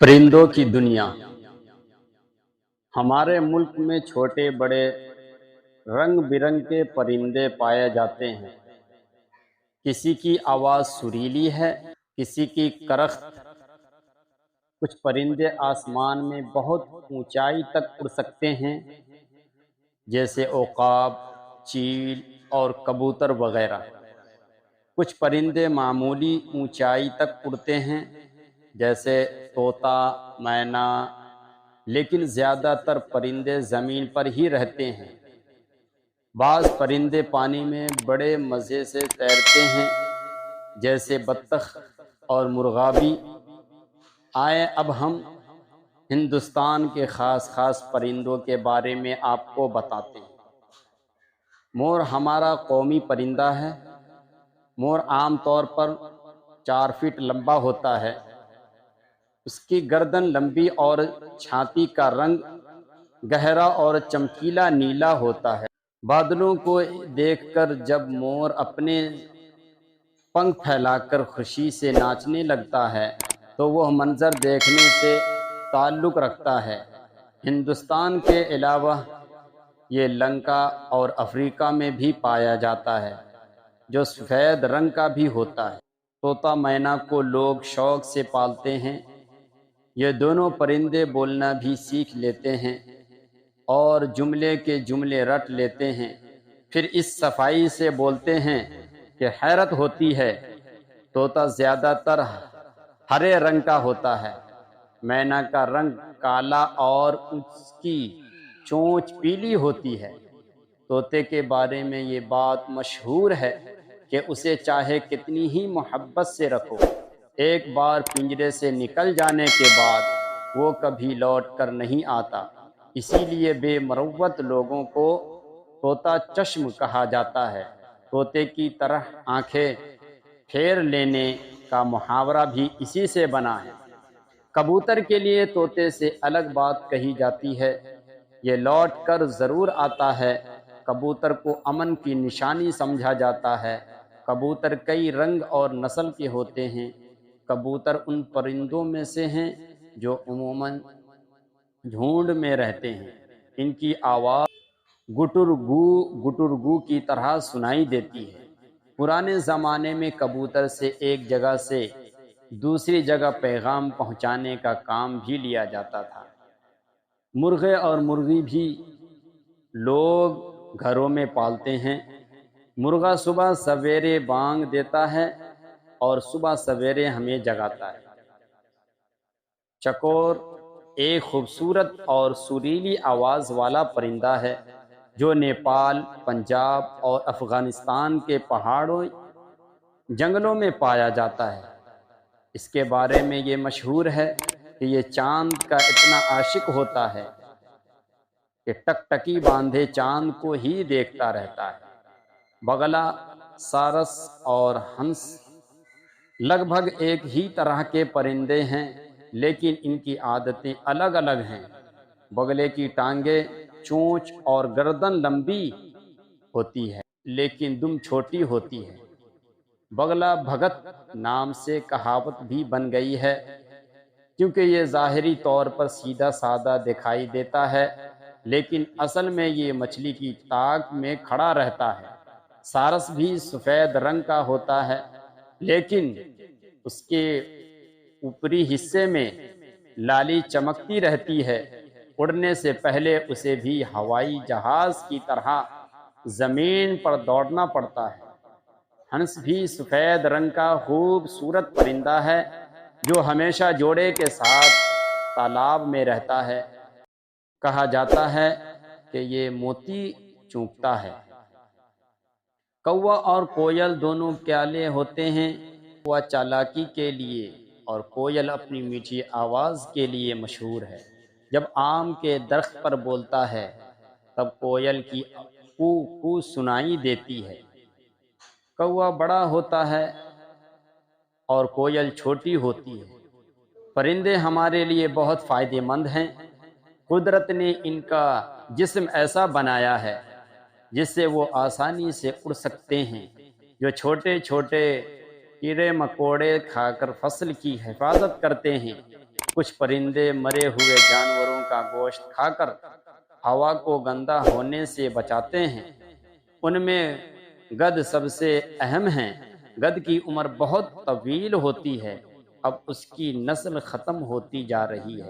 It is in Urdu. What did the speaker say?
پرندوں کی دنیا۔ ہمارے ملک میں چھوٹے بڑے رنگ برنگ کے پرندے پائے جاتے ہیں۔ کسی کی آواز سریلی ہے، کسی کی کرخت۔ کچھ پرندے آسمان میں بہت اونچائی تک اڑ سکتے ہیں، جیسے عقاب، چیل اور کبوتر وغیرہ۔ کچھ پرندے معمولی اونچائی تک اڑتے ہیں، جیسے طوطا، مینا، لیکن زیادہ تر پرندے زمین پر ہی رہتے ہیں۔ بعض پرندے پانی میں بڑے مزے سے تیرتے ہیں، جیسے بطخ اور مرغابی۔ آئیں اب ہم ہندوستان کے خاص پرندوں کے بارے میں آپ کو بتاتے ہیں۔ مور ہمارا قومی پرندہ ہے۔ مور عام طور پر 4 فٹ لمبا ہوتا ہے۔ اس کی گردن لمبی اور چھاتی کا رنگ گہرا اور چمکیلا نیلا ہوتا ہے۔ بادلوں کو دیکھ کر جب مور اپنے پنکھ پھیلا کر خوشی سے ناچنے لگتا ہے تو وہ منظر دیکھنے سے تعلق رکھتا ہے۔ ہندوستان کے علاوہ یہ لنکا اور افریقہ میں بھی پایا جاتا ہے، جو سفید رنگ کا بھی ہوتا ہے۔ طوطا مینا کو لوگ شوق سے پالتے ہیں۔ یہ دونوں پرندے بولنا بھی سیکھ لیتے ہیں اور جملے کے جملے رٹ لیتے ہیں، پھر اس صفائی سے بولتے ہیں کہ حیرت ہوتی ہے۔ طوطا زیادہ تر ہرے رنگ کا ہوتا ہے۔ مینا کا رنگ کالا اور اس کی چونچ پیلی ہوتی ہے۔ طوطے کے بارے میں یہ بات مشہور ہے کہ اسے چاہے کتنی ہی محبت سے رکھو، ایک بار پنجرے سے نکل جانے کے بعد وہ کبھی لوٹ کر نہیں آتا۔ اسی لیے بے مروت لوگوں کو طوطا چشم کہا جاتا ہے۔ طوطے کی طرح آنکھیں پھیر لینے کا محاورہ بھی اسی سے بنا ہے۔ کبوتر کے لیے طوطے سے الگ بات کہی جاتی ہے، یہ لوٹ کر ضرور آتا ہے۔ کبوتر کو امن کی نشانی سمجھا جاتا ہے۔ کبوتر کئی رنگ اور نسل کے ہوتے ہیں۔ کبوتر ان پرندوں میں سے ہیں جو عموماً جھنڈ میں رہتے ہیں۔ ان کی آواز گٹر گو کی طرح سنائی دیتی ہے۔ پرانے زمانے میں کبوتر سے ایک جگہ سے دوسری جگہ پیغام پہنچانے کا کام بھی لیا جاتا تھا۔ مرغے اور مرغی بھی لوگ گھروں میں پالتے ہیں۔ مرغا صبح سویرے بانگ دیتا ہے اور صبح سویرے ہمیں جگاتا ہے۔ چکور ایک خوبصورت اور سریلی آواز والا پرندہ ہے جو نیپال، پنجاب اور افغانستان کے پہاڑوں جنگلوں میں پایا جاتا ہے۔ اس کے بارے میں یہ مشہور ہے کہ یہ چاند کا اتنا عاشق ہوتا ہے کہ ٹکٹکی باندھے چاند کو ہی دیکھتا رہتا ہے۔ بگلا، سارس اور ہنس لگ بھگ ایک ہی طرح کے پرندے ہیں، لیکن ان کی عادتیں الگ الگ ہیں۔ بگلے کی ٹانگیں، چونچ اور گردن لمبی ہوتی ہے، لیکن دم چھوٹی ہوتی ہے۔ بگلا بھگت نام سے کہاوت بھی بن گئی ہے، کیونکہ یہ ظاہری طور پر سیدھا سادہ دکھائی دیتا ہے، لیکن اصل میں یہ مچھلی کی تاک میں کھڑا رہتا ہے۔ سارس بھی سفید رنگ کا ہوتا ہے، لیکن اس کے اوپری حصے میں لالی چمکتی رہتی ہے۔ اڑنے سے پہلے اسے بھی ہوائی جہاز کی طرح زمین پر دوڑنا پڑتا ہے۔ ہنس بھی سفید رنگ کا خوبصورت پرندہ ہے جو ہمیشہ جوڑے کے ساتھ تالاب میں رہتا ہے۔ کہا جاتا ہے کہ یہ موتی چونکتا ہے۔ کوا اور کوئل دونوں پیالے ہوتے ہیں۔ کوا چالاکی کے لیے اور کوئل اپنی میٹھی آواز کے لیے مشہور ہے۔ جب آم کے درخت پر بولتا ہے تب کوئل کی کو کو سنائی دیتی ہے۔ کوا بڑا ہوتا ہے اور کوئل چھوٹی ہوتی ہے۔ پرندے ہمارے لیے بہت فائدہ مند ہیں۔ قدرت نے ان کا جسم ایسا بنایا ہے جس سے وہ آسانی سے اڑ سکتے ہیں۔ جو چھوٹے چھوٹے کیڑے مکوڑے کھا کر فصل کی حفاظت کرتے ہیں، کچھ پرندے مرے ہوئے جانوروں کا گوشت کھا کر ہوا کو گندا ہونے سے بچاتے ہیں۔ ان میں گدھ سب سے اہم ہیں۔ گدھ کی عمر بہت طویل ہوتی ہے، اب اس کی نسل ختم ہوتی جا رہی ہے۔